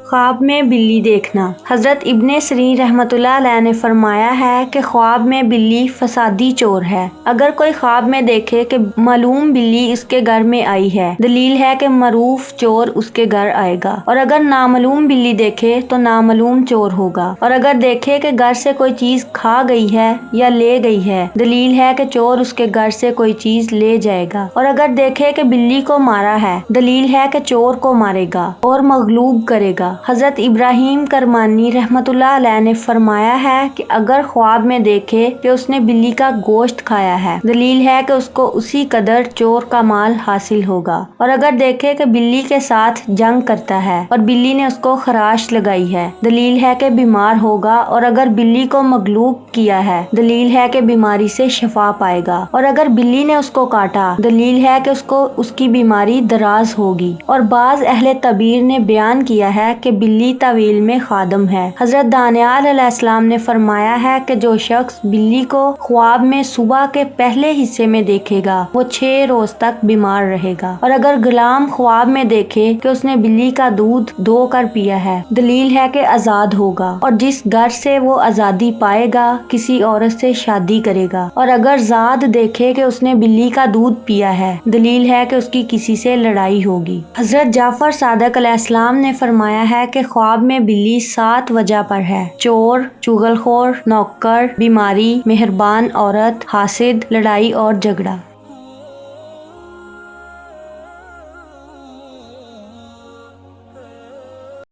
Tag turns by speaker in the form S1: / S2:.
S1: خواب میں بلی دیکھنا۔ حضرت ابن سیرین رحمۃ اللہ علیہ نے فرمایا ہے کہ خواب میں بلی فسادی چور ہے۔ اگر کوئی خواب میں دیکھے کہ معلوم بلی اس کے گھر میں آئی ہے، دلیل ہے کہ معروف چور اس کے گھر آئے گا، اور اگر نامعلوم بلی دیکھے تو نامعلوم چور ہوگا، اور اگر دیکھے کہ گھر سے کوئی چیز کھا گئی ہے یا لے گئی ہے، دلیل ہے کہ چور اس کے گھر سے کوئی چیز لے جائے گا، اور اگر دیکھے کہ بلی کو مارا ہے، دلیل ہے کہ چور کو مارے گا اور مغلوب کرے گا۔ حضرت ابراہیم کرمانی رحمۃ اللہ علیہ نے فرمایا ہے کہ اگر خواب میں دیکھے کہ اس نے بلی کا گوشت کھایا ہے، دلیل ہے کہ اس کو اسی قدر چور کا مال حاصل ہوگا، اور اگر دیکھے کہ بلی کے ساتھ جنگ کرتا ہے اور بلی نے اس کو خراش لگائی ہے، دلیل ہے کہ بیمار ہوگا، اور اگر بلی کو مغلوب کیا ہے، دلیل ہے کہ بیماری سے شفا پائے گا، اور اگر بلی نے اس کو کاٹا، دلیل ہے کہ اس کو اس کی بیماری دراز ہوگی۔ اور بعض اہل تعبیر نے بیان کیا ہے کہ بلی تعویل میں خادم ہے۔ حضرت دانیال علیہ السلام نے فرمایا ہے کہ جو شخص بلی کو خواب میں صبح کے پہلے حصے میں دیکھے گا، وہ 6 روز تک بیمار رہے گا، اور اگر غلام خواب میں دیکھے کہ اس نے بلی کا دودھ دھو کر پیا ہے، دلیل ہے کہ آزاد ہوگا، اور جس گھر سے وہ آزادی پائے گا کسی عورت سے شادی کرے گا، اور اگر زاد دیکھے کہ اس نے بلی کا دودھ پیا ہے، دلیل ہے کہ اس کی کسی سے لڑائی ہوگی۔ حضرت جعفر صادق علیہ السلام نے فرمایا ہے کہ خواب میں بلی 7 وجہ پر ہے: چور، چغل خور، نوکر، بیماری، مہربان عورت، حاسد، لڑائی اور جھگڑا۔